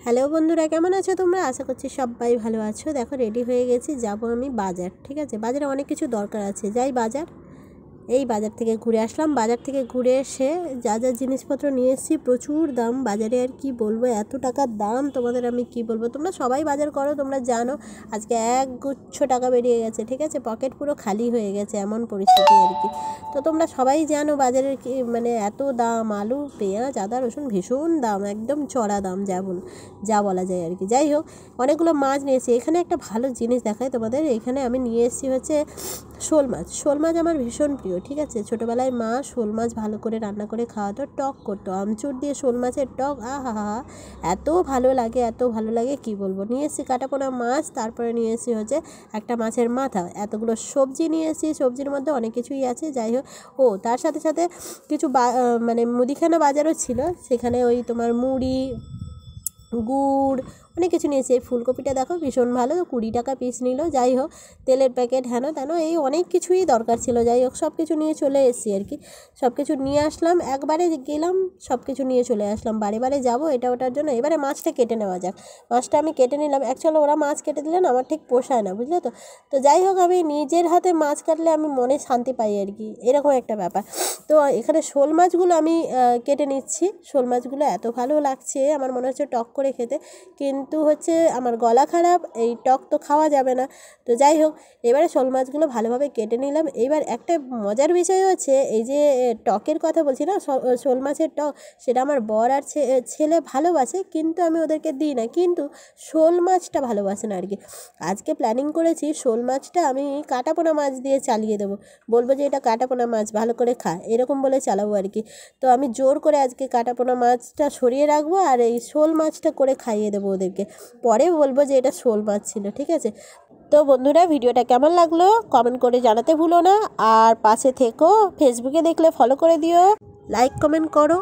Hello বন্ধুরা, কেমন আছো তোমরা? আশা করছি সবাই ভালো আছো। দেখো রেডি হয়ে গেছি, যাব আমি বাজার। ঠিক আছে, বাজারে অনেক কিছু দরকার আছে, যাই বাজার। এই বাজার থেকে ঘুরে আসলাম। বাজার থেকে ঘুরে এসে যা যা জিনিসপত্র নিয়ে এসেছি, প্রচুর দাম বাজারে। আর কি বলবো, এত টাকার দাম তোমাদের আমি কি বলবো। তোমরা সবাই বাজার করো, তোমরা জানো আজকে এক গুচ্ছ টাকা বেরিয়ে গেছে। ঠিক আছে, পকেট পুরো খালি হয়ে গেছে, এমন পরিস্থিতি আর কি। তো তোমরা সবাই জানো বাজারের কি মানে এত দাম। আলু, পেঁয়াজ, আদা, রসুন ভীষণ দাম, একদম চড়া দাম যা বলা যায় আর কি। যাই হোক, অনেকগুলো মাছ নিয়েছি। এখানে একটা ভালো জিনিস দেখায় তোমাদের। এখানে আমি নিয়ে এসেছি হচ্ছে শোল মাছ। শোল মাছ আমার ভীষণ প্রিয়। ঠিক আছে, ছোটোবেলায় মা শোল মাছ ভালো করে রান্না করে খাওয়াতো, টক করতো, আমচুর দিয়ে শোল মাছের টক, আহা হা, এত ভালো লাগে, এত ভালো লাগে কি বলবো। নিয়ে এসেছি কাটাপোনা মাছ, তারপরে নিয়ে এসেছি হচ্ছে একটা মাছের মাথা, এতগুলো সবজি নিয়ে এসেছি। সবজির মধ্যে অনেক কিছুই আছে। যাই হোক, তার সাথে সাথে কিছু মানে মুদিখানা বাজারও ছিল, সেখানে ওই তোমার মুড়ি, গুড়, অনেক কিছু নিয়েছি। এই ফুলকপিটা দেখো ভীষণ ভালো, 20 টাকা পিস নিল। যাই হোক, তেলের প্যাকেট হেন তেন, এই অনেক কিছুই দরকার ছিল। যাই হোক, সব কিছু নিয়ে চলে এসেছি আর কি। সব কিছু নিয়ে আসলাম, একবারে গেলাম, সব কিছু নিয়ে চলে আসলাম। বারে বারে যাবো এটা ওটার জন্য। এবারে মাছটা কেটে নেওয়া যাক। মাছটা আমি কেটে নিলাম। অ্যাকচুয়ালি ওরা মাছ কেটে দিলেন, আমার ঠিক পোষায় না, বুঝলে তো। তো যাই হোক, আমি নিজের হাতে মাছ কাটলে আমি মনে শান্তি পাই আর কি, এরকম একটা ব্যাপার। তো এখানে শোল মাছগুলো আমি কেটে নিচ্ছি। শোল মাছগুলো এত ভালো লাগছে, আমার মনে হচ্ছে টক করে খেতে, কিন্তু হচ্ছে আমার গলা খারাপ, এই টক তো খাওয়া যাবে না। তো যাই হোক, এবারে শোল মাছগুলো ভালোভাবে কেটে নিলাম। এবার একটা মজার বিষয় হচ্ছে, এই যে টকের কথা বলছি না, শোল মাছের টক, সেটা আমার বর আর ছেলে ভালোবাসে, কিন্তু আমি ওদেরকে দিই না। কিন্তু শোল মাছটা ভালোবাসে না আর কি। আজকে প্ল্যানিং করেছি শোল মাছটা আমি কাটাপোনা মাছ দিয়ে চালিয়ে দেবো, বলবো যে এটা কাটাপোনা মাছ, ভালো করে খা, এরকম বলে চালাবো আর কি। তো আমি জোর করে আজকে কাটাপোনা মাছটা সরিয়ে রাখবো, আর এই শোল মাছটা করে খাইয়ে দেবো ওদেরকে। পরে বলবো যে এটা শোল মাছ ছিল। ঠিক আছে, তো বন্ধুরা, ভিডিওটা কেমন লাগলো কমেন্ট করে জানাতে ভুলো না। আর পাশে থেকো, ফেসবুকে দেখলে ফলো করে দিও, লাইক কমেন্ট করো।